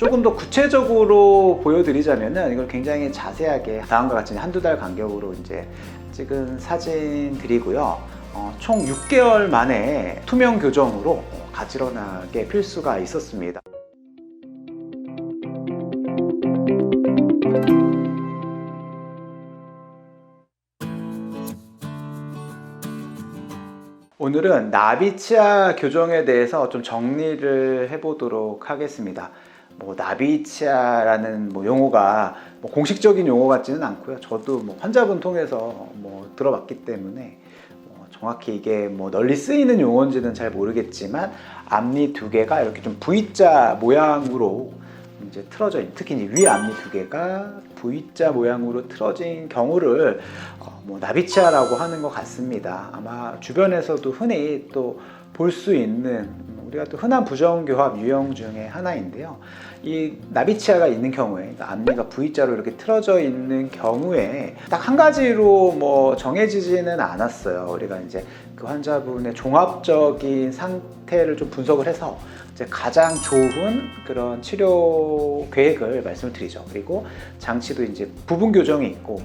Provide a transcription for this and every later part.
조금 더 구체적으로 보여드리자면은 이걸 굉장히 자세하게 다음과 같이 한두 달 간격으로 이제 찍은 사진들이고요. 총 6개월 만에 투명 교정으로 가지런하게 필수가 있었습니다. 오늘은 나비치아 교정에 대해서 좀 정리를 해보도록 하겠습니다. 나비치아라는 용어가 공식적인 용어 같지는 않고요. 저도 환자분 통해서 들어봤기 때문에 정확히 이게 널리 쓰이는 용어인지는 잘 모르겠지만 앞니 두 개가 이렇게 좀 V자 모양으로 이제 틀어져 있는, 특히 이제 위 앞니 두 개가 V자 모양으로 틀어진 경우를 나비치아라고 하는 것 같습니다. 아마 주변에서도 흔히 또 볼 수 있는 우리가 또 흔한 부정교합 유형 중에 하나인데요. 이 나비치아가 있는 경우에, 그러니까 앞니가 V자로 이렇게 틀어져 있는 경우에 딱 한 가지로 정해지지는 않았어요. 우리가 이제 그 환자분의 종합적인 상태를 좀 분석을 해서 이제 가장 좋은 그런 치료 계획을 말씀을 드리죠. 그리고 장치도 이제 부분 교정이 있고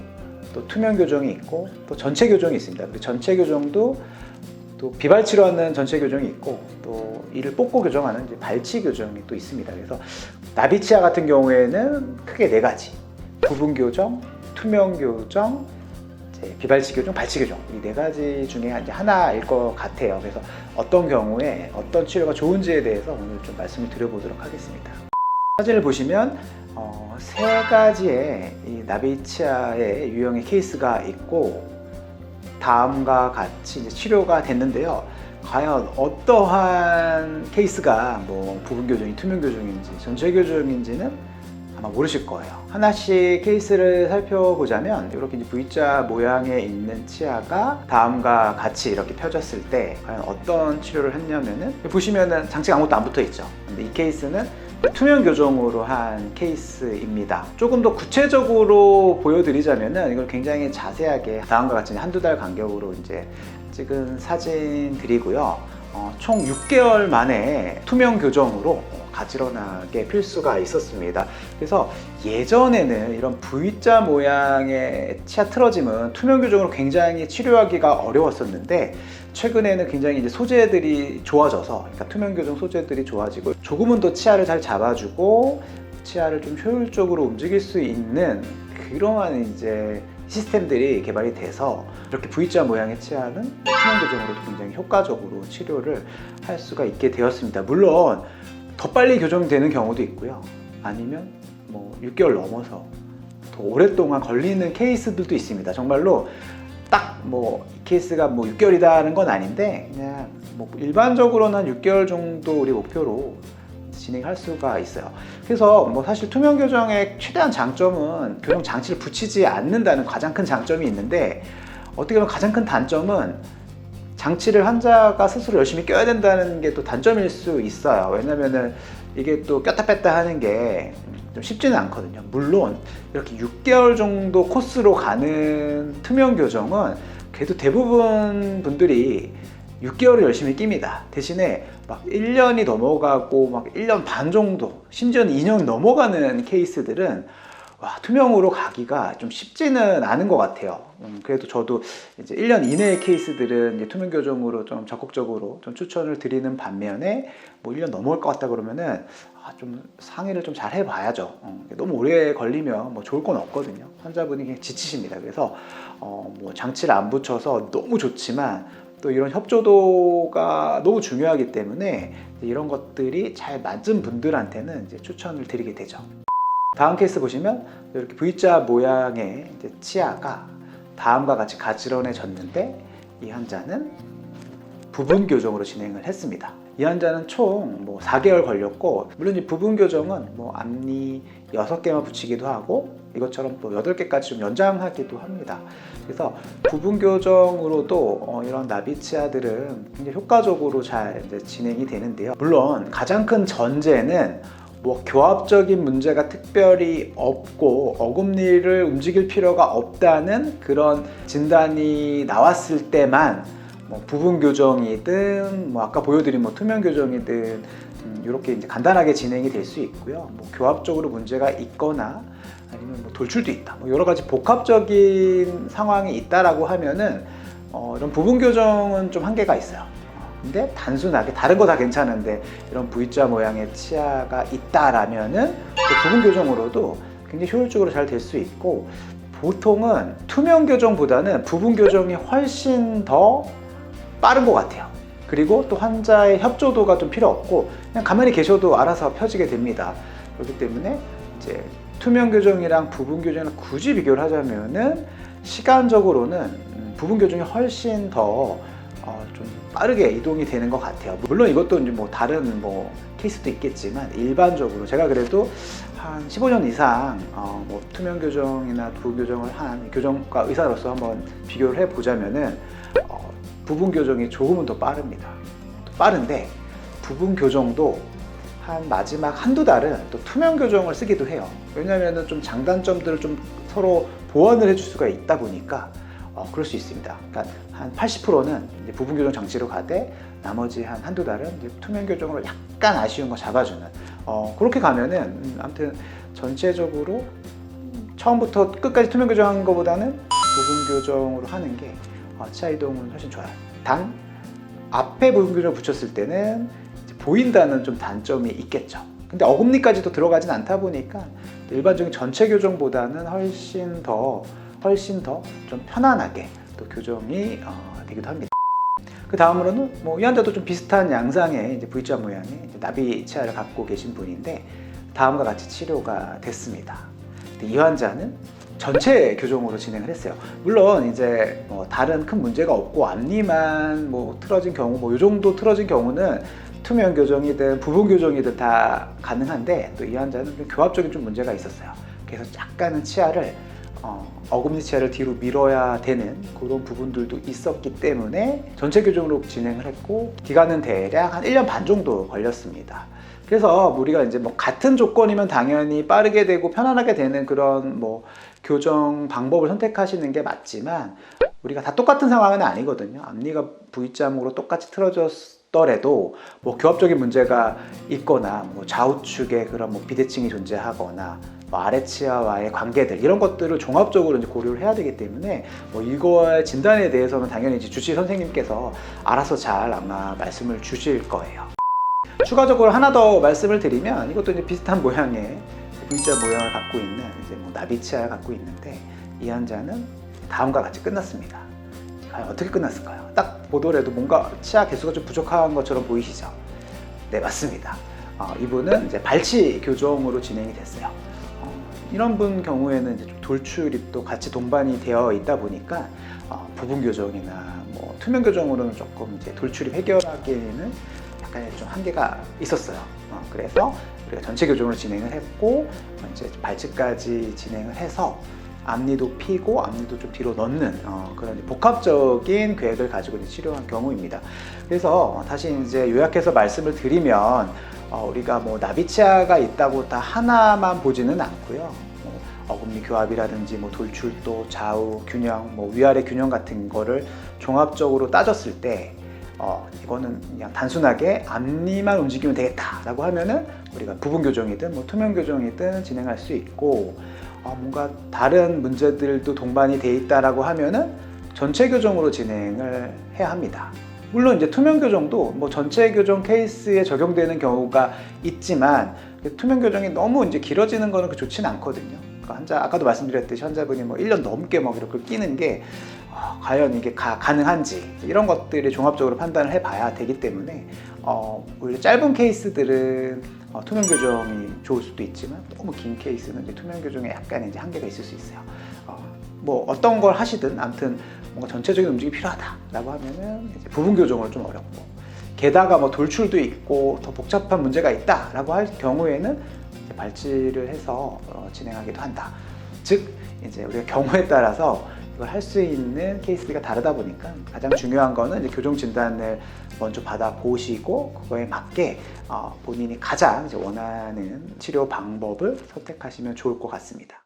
또 투명 교정이 있고 또 전체 교정이 있습니다. 그리고 전체 교정도 또 비발 치료하는 전체 교정이 있고 또 이를 뽑고 교정하는 이제 발치 교정이 또 있습니다. 그래서 나비치아 같은 경우에는 크게 네 가지: 부분 교정, 투명 교정, 비발치 교정, 발치 교정, 이 네 가지 중에 이제 하나일 것 같아요. 그래서 어떤 경우에 어떤 치료가 좋은지에 대해서 오늘 좀 말씀을 드려보도록 하겠습니다. 사진을 보시면 세 가지의 이 나비치아의 유형의 케이스가 있고 다음과 같이 이제 치료가 됐는데요. 과연 어떠한 케이스가 부분 교정이 투명 교정인지 전체 교정인지는 아마 모르실 거예요. 하나씩 케이스를 살펴보자면 이렇게 이제 V자 모양에 있는 치아가 다음과 같이 이렇게 펴졌을 때 과연 어떤 치료를 했냐면은 보시면은 장치가 아무것도 안 붙어 있죠. 근데 이 케이스는 투명 교정으로 한 케이스입니다. 조금 더 구체적으로 보여드리자면은 이걸 굉장히 자세하게 다음과 같이 한두 달 간격으로 이제 찍은 사진들이고요. 총 6개월 만에 투명 교정으로 가지런하게 필수가 있었습니다. 그래서 예전에는 이런 V자 모양의 치아 틀어짐은 투명 교정으로 굉장히 치료하기가 어려웠었는데 최근에는 굉장히 이제 소재들이 좋아져서, 그러니까 투명 교정 소재들이 좋아지고 조금은 더 치아를 잘 잡아주고 치아를 좀 효율적으로 움직일 수 있는 그러한 이제 시스템들이 개발이 돼서 이렇게 V자 모양의 치아는 투명 교정으로도 굉장히 효과적으로 치료를 할 수가 있게 되었습니다. 물론 더 빨리 교정되는 경우도 있고요. 아니면 6개월 넘어서 더 오랫동안 걸리는 케이스들도 있습니다. 정말로 딱 이 케이스가 6개월이다는 건 아닌데 그냥 일반적으로는 한 6개월 정도 우리 목표로 진행할 수가 있어요. 그래서 사실 투명 교정의 최대한 장점은 교정 장치를 붙이지 않는다는 가장 큰 장점이 있는데, 어떻게 보면 가장 큰 단점은 장치를 환자가 스스로 열심히 껴야 된다는 게 또 단점일 수 있어요. 왜냐면은 이게 또 꼈다 뺐다 하는 게 좀 쉽지는 않거든요. 물론 이렇게 6개월 정도 코스로 가는 투명 교정은 그래도 대부분 분들이 6개월을 열심히 낍니다. 대신에 1년이 넘어가고 1년 반 정도, 심지어는 2년이 넘어가는 케이스들은 투명으로 가기가 좀 쉽지는 않은 것 같아요. 그래도 저도 이제 1년 이내의 케이스들은 이제 투명 교정으로 좀 적극적으로 좀 추천을 드리는 반면에 1년 넘어올 것 같다 그러면은 좀 상의를 좀 잘 해봐야죠. 너무 오래 걸리면 좋을 건 없거든요. 환자분이 그냥 지치십니다. 그래서 장치를 안 붙여서 너무 좋지만 또 이런 협조도가 너무 중요하기 때문에 이런 것들이 잘 맞은 분들한테는 이제 추천을 드리게 되죠. 다음 케이스 보시면 이렇게 V자 모양의 이제 치아가 다음과 같이 가지런해졌는데 이 환자는 부분 교정으로 진행을 했습니다. 이 환자는 총 4개월 걸렸고, 물론 이 부분 교정은 앞니 6개만 붙이기도 하고 이것처럼 또 8개까지 좀 연장하기도 합니다. 그래서 부분 교정으로도 이런 나비치아들은 굉장히 효과적으로 잘 이제 진행이 되는데요. 물론 가장 큰 전제는 교합적인 문제가 특별히 없고 어금니를 움직일 필요가 없다는 그런 진단이 나왔을 때만 부분 교정이든 아까 보여드린 투명 교정이든 이렇게 이제 간단하게 진행이 될 수 있고요. 뭐 교합적으로 문제가 있거나 아니면 뭐 돌출도 있다. 뭐 여러 가지 복합적인 상황이 있다라고 하면은 이런 부분 교정은 좀 한계가 있어요. 근데 단순하게 다른 거 다 괜찮은데 이런 V자 모양의 치아가 있다라면은 그 부분 교정으로도 굉장히 효율적으로 잘 될 수 있고, 보통은 투명 교정보다는 부분 교정이 훨씬 더 빠른 것 같아요. 그리고 또 환자의 협조도가 좀 필요 없고 그냥 가만히 계셔도 알아서 펴지게 됩니다. 그렇기 때문에 이제 투명 교정이랑 부분 교정을 굳이 비교를 하자면은 시간적으로는 부분 교정이 훨씬 더 좀 빠르게 이동이 되는 것 같아요. 물론 이것도 이제 뭐 다른 뭐 케이스도 있겠지만 일반적으로 제가 그래도 한 15년 이상 뭐 투명 교정이나 부분 교정을 한 교정과 의사로서 한번 비교를 해 보자면은 부분 교정이 조금은 더 빠릅니다. 빠른데 부분 교정도 한 마지막 한두 달은 또 투명 교정을 쓰기도 해요. 왜냐하면 좀 장단점들을 좀 서로 보완을 해줄 수가 있다 보니까 그럴 수 있습니다. 그러니까 한 80%는 이제 부분 교정 장치로 가되 나머지 한 한두 달은 이제 투명 교정으로 약간 아쉬운 거 잡아주는 그렇게 가면은 아무튼 전체적으로 처음부터 끝까지 투명 교정한 것보다는 부분 교정으로 하는 게 치아 이동은 훨씬 좋아요. 단 앞에 부분 교정을 붙였을 때는 이제 보인다는 좀 단점이 있겠죠. 근데 어금니까지도 들어가진 않다 보니까 일반적인 전체 교정보다는 훨씬 더 좀 편안하게 또 교정이 되기도 합니다. 그 다음으로는 뭐 이 환자도 좀 비슷한 양상의 이제 V자 모양의 이제 나비 치아를 갖고 계신 분인데 다음과 같이 치료가 됐습니다. 이 환자는 전체 교정으로 진행을 했어요. 물론 이제 뭐 다른 큰 문제가 없고 앞니만 뭐 틀어진 경우 뭐 이 정도 틀어진 경우는 투명 교정이든 부분 교정이든 다 가능한데 또 이 환자는 좀 교합적인 좀 문제가 있었어요. 그래서 약간은 치아를 어금니 치아를 뒤로 밀어야 되는 그런 부분들도 있었기 때문에 전체 교정으로 진행을 했고 기간은 대략 한 1년 반 정도 걸렸습니다. 그래서 우리가 이제 뭐 같은 조건이면 당연히 빠르게 되고 편안하게 되는 그런 뭐 교정 방법을 선택하시는 게 맞지만 우리가 다 똑같은 상황은 아니거든요. 앞니가 V자목으로 똑같이 틀어졌더라도 뭐 교합적인 문제가 있거나 뭐 좌우측에 그런 뭐 비대칭이 존재하거나 뭐 아래 치아와의 관계들 이런 것들을 종합적으로 이제 고려를 해야 되기 때문에 뭐 이거의 진단에 대해서는 당연히 이제 주치 선생님께서 알아서 잘 아마 말씀을 주실 거예요. 추가적으로 하나 더 말씀을 드리면 이것도 이제 비슷한 모양의 V자 모양을 갖고 있는 이제 뭐 나비 치아를 갖고 있는데 이 환자는 다음과 같이 끝났습니다. 과연 어떻게 끝났을까요? 딱 보더라도 뭔가 치아 개수가 좀 부족한 것처럼 보이시죠? 네, 맞습니다. 이분은 이제 발치 교정으로 진행이 됐어요. 이런 분 경우에는 이제 좀 돌출이 또 같이 동반이 되어 있다 보니까 부분 교정이나 뭐 투명 교정으로는 조금 이제 돌출이 해결하기에는 약간의 좀 한계가 있었어요. 그래서 우리가 전체 교정을 진행을 했고 이제 발치까지 진행을 해서 앞니도 피고 앞니도 좀 뒤로 넣는 그런 복합적인 계획을 가지고 이제 치료한 경우입니다. 그래서 다시 이제 요약해서 말씀을 드리면 우리가 뭐 나비치아가 있다고 다 하나만 보지는 않고요. 어금니 교합이라든지 뭐 돌출도, 좌우 균형, 뭐 위아래 균형 같은 거를 종합적으로 따졌을 때 이거는 그냥 단순하게 앞니만 움직이면 되겠다라고 하면은 우리가 부분 교정이든 뭐 투명 교정이든 진행할 수 있고 뭔가 다른 문제들도 동반이 돼 있다라고 하면은 전체 교정으로 진행을 해야 합니다. 물론 이제 투명 교정도 뭐 전체 교정 케이스에 적용되는 경우가 있지만 투명 교정이 너무 이제 길어지는 거는 좋지는 않거든요. 그러니까 아까도 말씀드렸듯이 환자분이 뭐 1년 넘게 뭐 이렇게 끼는 게 과연 이게 가능한지 이런 것들이 종합적으로 판단을 해봐야 되기 때문에 오히려 짧은 케이스들은 투명 교정이 좋을 수도 있지만 너무 긴 케이스는 이제 투명 교정에 약간 이제 한계가 있을 수 있어요. 뭐 어떤 걸 하시든 아무튼 뭔가 전체적인 움직임이 필요하다라고 하면은 이제 부분 교정은 좀 어렵고 게다가 뭐 돌출도 있고 더 복잡한 문제가 있다라고 할 경우에는 이제 발치를 해서 진행하기도 한다. 즉 이제 우리가 경우에 따라서 이걸 할 수 있는 케이스가 다르다 보니까 가장 중요한 거는 이제 교정 진단을 먼저 받아 보시고 그거에 맞게 본인이 가장 이제 원하는 치료 방법을 선택하시면 좋을 것 같습니다.